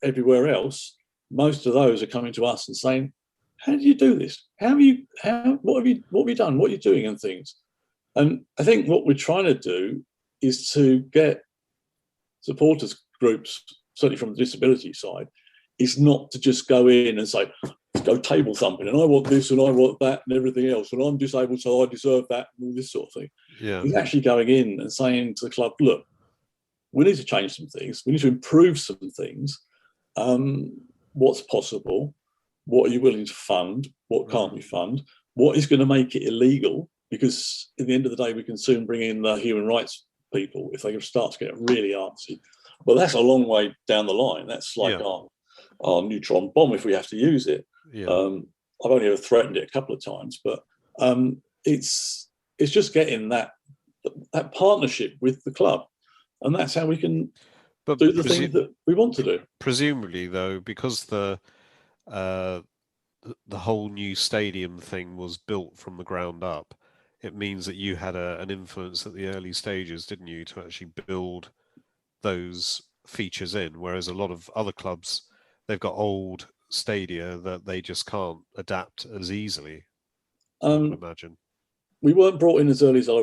everywhere else, most of those are coming to us and saying, "How do you do this? What have you done? What are you doing?" and things. And I think what we're trying to do is to get supporters groups, certainly from the disability side, is not to just go in and say, "Let's go table thumping, and I want this and I want that and everything else, and I'm disabled, so I deserve that," and all this sort of thing. Yeah. He's actually going in and saying to the club, "Look, we need to change some things. We need to improve some things. What's possible? What are you willing to fund? What can't we fund? What is going to make it illegal? Because at the end of the day, we can soon bring in the human rights people if they start to get really artsy. But that's a long way down the line. That's like our neutron bomb if we have to use it. Yeah. I've only ever threatened it a couple of times, but it's just getting that partnership with the club, and that's how we can do the things that we want to do. Presumably, though, because the whole new stadium thing was built from the ground up, it means that you had an influence at the early stages, didn't you, to actually build those features in, whereas a lot of other clubs, they've got old stadia that they just can't adapt as easily, I would imagine. We weren't brought in as early as I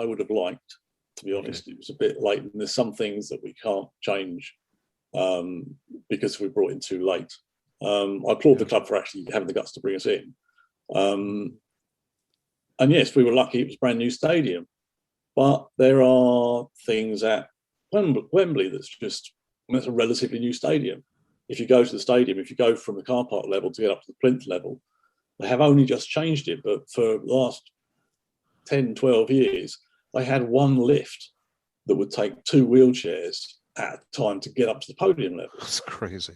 would have liked, to be honest. It was a bit late, and there's some things that we can't change because we brought in too late. I applaud the club for actually having the guts to bring us in. And yes, we were lucky it was a brand new stadium, but there are things at Wembley that's a relatively new stadium. If you go to the stadium, if you go from the car park level to get up to the plinth level, they have only just changed it, but for the last 10, 12 years, they had one lift that would take 2 wheelchairs at a time to get up to the podium level. That's crazy.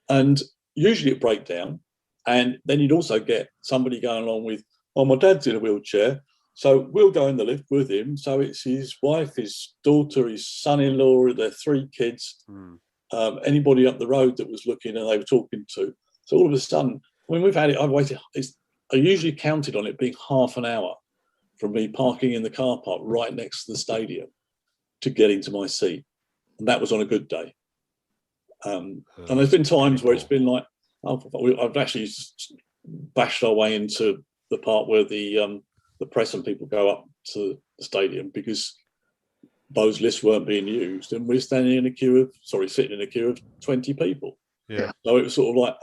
And usually it'd break down, and then you'd also get somebody going along with, "Oh, my dad's in a wheelchair, so we'll go in the lift with him." So it's his wife, his daughter, his son-in-law, their 3 kids, anybody up the road that was looking and they were talking to. So all of a sudden, when we've had it, I usually counted on it being half an hour from me parking in the car park right next to the stadium to get into my seat. And that was on a good day. And there's been times where it's been like, I've actually bashed our way into the part where the press and people go up to the stadium because those lists weren't being used, and we're sitting in a queue of 20 people. Yeah. So it was sort of like,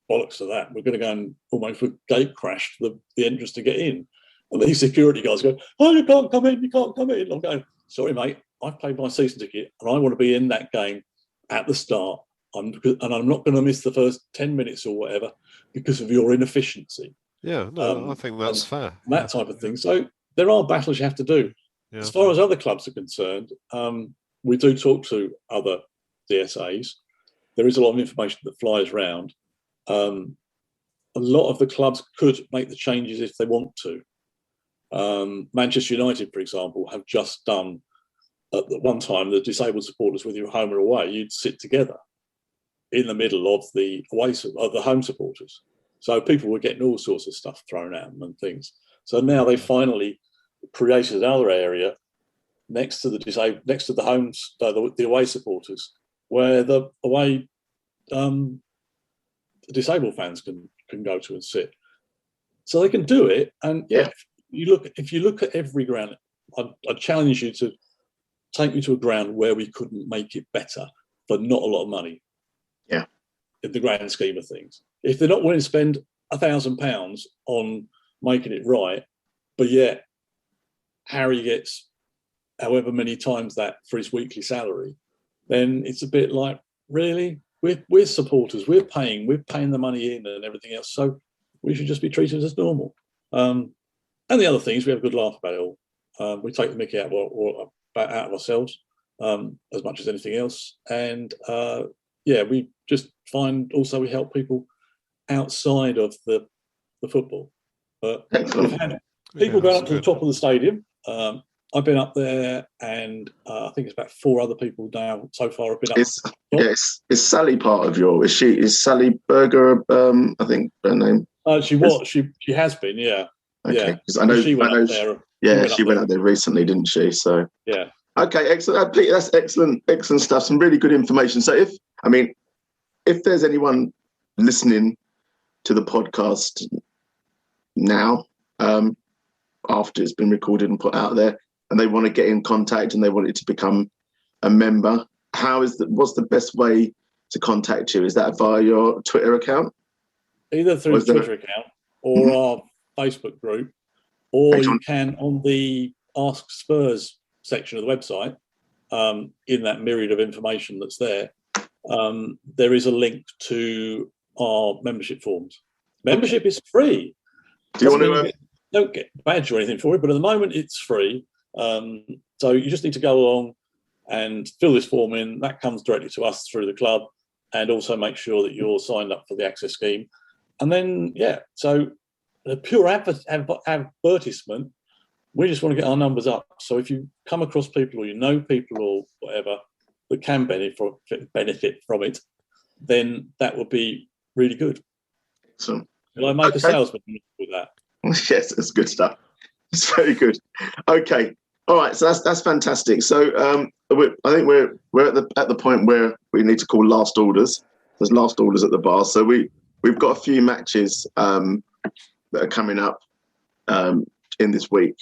bollocks to that. We're going to go and almost gate crash the entrance to get in. And these security guys go, "Oh, you can't come in, you can't come in." I'm going, "Sorry, mate, I've paid my season ticket and I want to be in that game at the start. I'm not going to miss the first 10 minutes or whatever because of your inefficiency." Yeah, no, I think that's fair. That type of thing. So there are battles you have to do. Yeah. As far as other clubs are concerned, we do talk to other DSAs. There is a lot of information that flies around. A lot of the clubs could make the changes if they want to. Manchester United, for example, have just done, at one time, the disabled supporters, whether you're home or away, you'd sit together in the middle of the home supporters. So people were getting all sorts of stuff thrown at them and things. So now they finally created another area next to the homes, the away supporters, where the away disabled fans can go to and sit. So they can do it. And if you look at every ground, I'd challenge you to take me to a ground where we couldn't make it better for not a lot of money. Yeah. In the grand scheme of things. If they're not willing to spend £1,000 on making it right, but yet Harry gets however many times that for his weekly salary, then it's a bit like, really? We're supporters, we're paying the money in and everything else, so we should just be treated as normal. And the other thing is we have a good laugh about it all. We take the mickey out of ourselves as much as anything else. And we just find also we help people outside of the football. But we've had people going up to the top of the stadium. I've been up there, and I think it's about 4 other people now so far have been up. Is Sally part of your? Is Sally Berger? I think her name. She has been, yeah. Okay, because I know she went up there. Yeah, she went up there recently, didn't she? So yeah. Okay, excellent. Pete, that's excellent stuff. Some really good information. So if there's anyone listening to the podcast now, after it's been recorded and put out there, and they want to get in contact and they want it to become a member, what's the best way to contact you? Is that via your Twitter account? Either through the Twitter account or our Facebook group, or you can on the Ask Spurs section of the website, in that myriad of information that's there, there is a link to our membership forms. Membership is free. Do you want to... Don't get badged or anything for it, but at the moment it's free. So you just need to go along and fill this form in. That comes directly to us through the club, and also make sure that you're signed up for the access scheme. And then, so the pure advertisement, we just want to get our numbers up. So if you come across people or you know people or whatever that can benefit from it, then that would be really good. So, will I make a salesman with that? Yes, that's good stuff. It's very good. Okay. All right, so that's fantastic. So I think we're at the point where we need to call last orders. There's last orders at the bar. So we've got a few matches that are coming up in this week.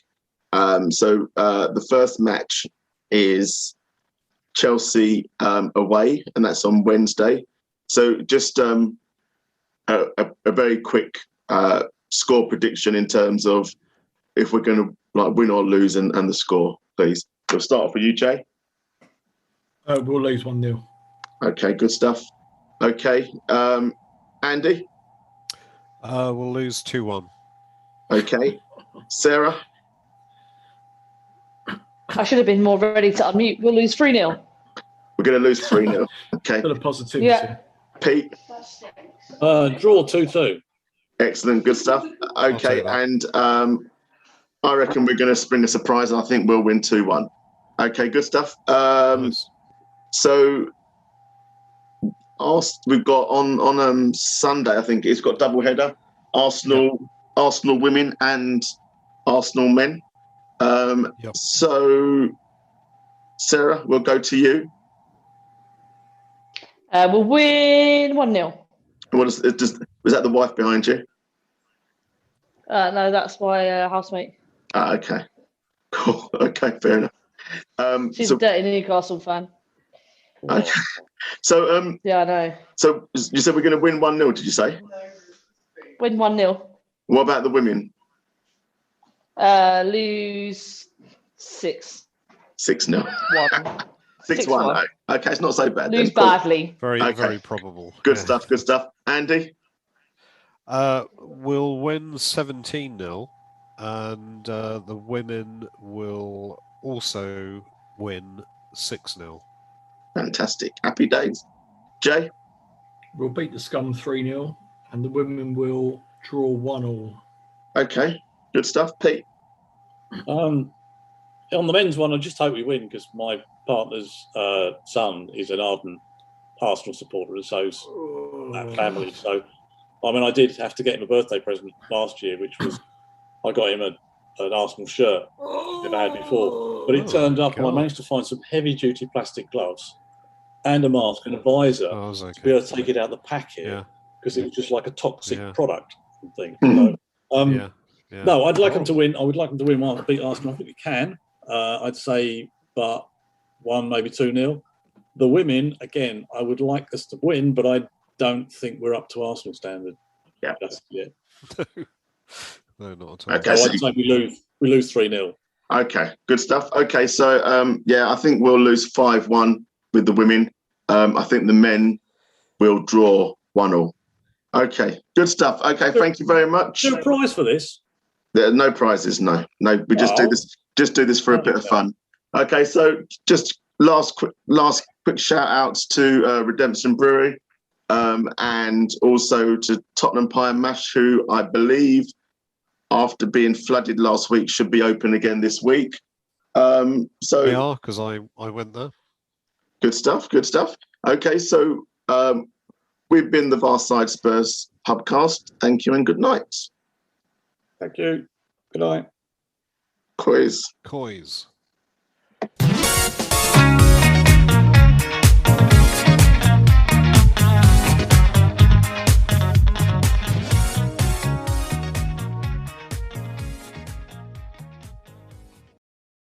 So the first match is Chelsea away, and that's on Wednesday. So just a very quick score prediction in terms of if we're going to win or lose, and the score, please. We'll start off with you, Jay. We'll lose 1-0. Okay, good stuff. Okay, Andy? We'll lose 2-1. Okay. Sarah? I should have been more ready to unmute. We'll lose 3-0. We're going to lose 3-0. Okay. Bit of positivity. Yeah. Pete? Draw 2-2. Excellent, good stuff. Okay, and I reckon we're going to spring a surprise, and I think we'll win 2-1. Okay, good stuff. Nice. So we've got on Sunday, I think it's got double header, Arsenal women and Arsenal men. So Sarah, we'll go to you. We'll win 1-0. Was that the wife behind you? No, that's my housemate. Okay, cool. Okay, fair enough. She's a dirty Newcastle fan. Okay. So yeah, I know. So you said we're going to win 1-0. Did you say? Win 1-0. What about the women? Lose 6-0. 1. 6-1. Okay, it's not so bad. Lose badly. Very probable. Good stuff. Good stuff. Andy? We'll win 17-0, and the women will also win 6-0. Fantastic. Happy days. Jay? We'll beat the Scum 3-0, and the women will draw 1-1. Okay, good stuff. Pete? On the men's one, I just hope we win, because my partner's son is an ardent Arsenal supporter, and so's that family. So, I mean, I did have to get him a birthday present last year, which was I got him an Arsenal shirt never had before. But it turned up, and I managed to find some heavy-duty plastic gloves and a mask and a visor to be able to take it out of the packet, because it was just like a toxic product thing. So, no, I'd like them to win. I would like them to win one, beat Arsenal. I think we can. I'd say, but 1, maybe 2-0. The women, again, I would like us to win, but I don't think we're up to Arsenal standard. Yeah, that's it. No, not at all. Okay, so I'd say we lose 3-0. Okay, good stuff. Okay, so I think we'll lose 5-1 with the women. I think the men will draw 1-1. Okay, good stuff. Okay, thank you very much. Is there a prize for this? There are no prizes. No. We just do this. Just do this for a bit of fun. Okay, so just last quick shout outs to Redemption Brewery, and also to Tottenham Pie and Mash, who I believe, after being flooded last week, should be open again this week. So they are, because I went there. Good stuff. Good stuff. Okay, so we've been the VARSide Spurs Pubcast. Thank you and good night. Thank you. Good night. Coys. Coys.